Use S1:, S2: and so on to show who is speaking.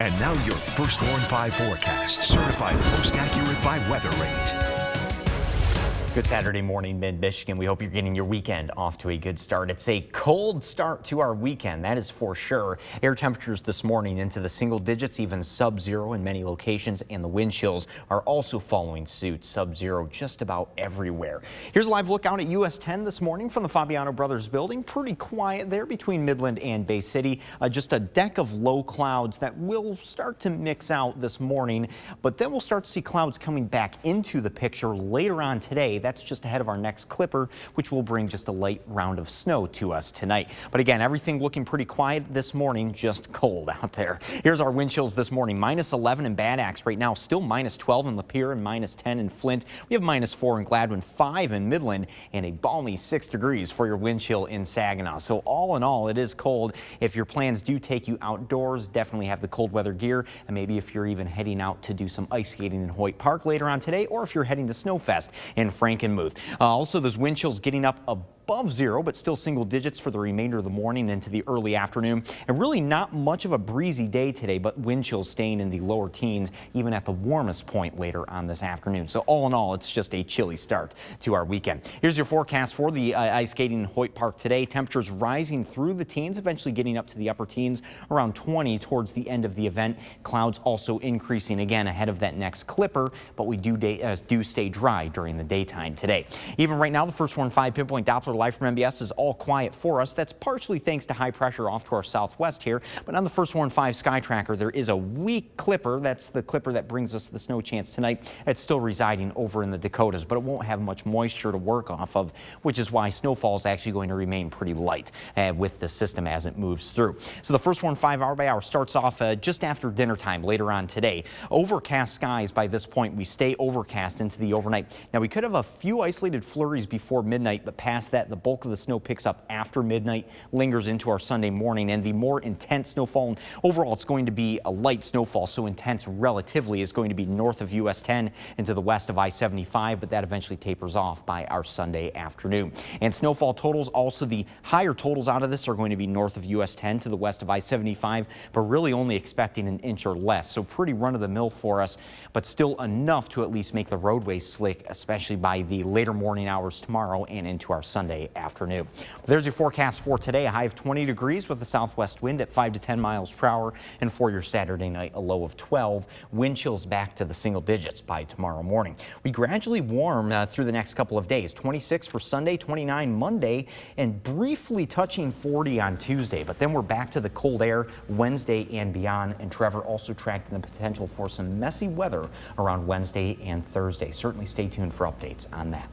S1: And now your first Warn 5 forecast, certified most accurate by Weather Rate.
S2: Good Saturday morning, mid-Michigan. We hope you're getting your weekend off to a good start. It's a cold start to our weekend, that is for sure. Air temperatures this morning into the single digits, even sub-zero in many locations, and the wind chills are also following suit, sub-zero just about everywhere. Here's a live look out at US 10 this morning from the Fabiano Brothers building. Pretty quiet there between Midland and Bay City. Just a deck of low clouds that will start to mix out this morning, but then we'll start to see clouds coming back into the picture later on today. That's just ahead of our next clipper, which will bring just a light round of snow to us tonight. But again, everything looking pretty quiet this morning, just cold out there. Here's our wind chills this morning. -11 in Bad Axe right now, still -12 in Lapeer and -10 in Flint. We have -4 in Gladwin, 5 in Midland, and a balmy 6 degrees for your wind chill in Saginaw. So all in all, it is cold. If your plans do take you outdoors, definitely have the cold weather gear. And maybe if you're even heading out to do some ice skating in HOYT Park later on today, or if you're heading to Snowfest in Frankenmuth. Also, those wind chills getting up above zero, but still single digits for the remainder of the morning into the early afternoon. And really not much of a breezy day today, but wind chills staying in the lower teens, even at the warmest point later on this afternoon. So all in all, it's just a chilly start to our weekend. Here's your forecast for the ice skating in HOYT Park today. Temperatures rising through the teens, eventually getting up to the upper teens, around 20 towards the end of the event. Clouds also increasing again ahead of that next clipper, but we do stay dry during the daytime today. Even right now, the first Warn 5 pinpoint Doppler live from MBS is all quiet for us. That's partially thanks to high pressure off to our southwest here. But on the first Warn 5 sky tracker, there is a weak clipper. That's the clipper that brings us the snow chance tonight. It's still residing over in the Dakotas, but it won't have much moisture to work off of, which is why snowfall is actually going to remain pretty light with the system as it moves through. So the first Warn 5 hour by hour starts off just after dinner time later on today. Overcast skies by this point. We stay overcast into the overnight. Now we could have a few isolated flurries before midnight, but past that, the bulk of the snow picks up after midnight, lingers into our Sunday morning, and the more intense snowfall, and overall it's going to be a light snowfall, so intense relatively, is going to be north of US 10 into the west of I-75, but that eventually tapers off by our Sunday afternoon. And snowfall totals, also the higher totals out of this are going to be north of US 10 to the west of I-75, but really only expecting an inch or less, so pretty run-of-the-mill for us, but still enough to at least make the roadways slick, especially by the later morning hours tomorrow and into our Sunday afternoon. There's your forecast for today. A high of 20 degrees with a southwest wind at 5 to 10 miles per hour. And for your Saturday night, a low of 12. Wind chills back to the single digits by tomorrow morning. We gradually warm through the next couple of days. 26 for Sunday, 29 Monday, and briefly touching 40 on Tuesday. But then we're back to the cold air Wednesday and beyond. And Trevor also tracking the potential for some messy weather around Wednesday and Thursday. Certainly stay tuned for updates on that.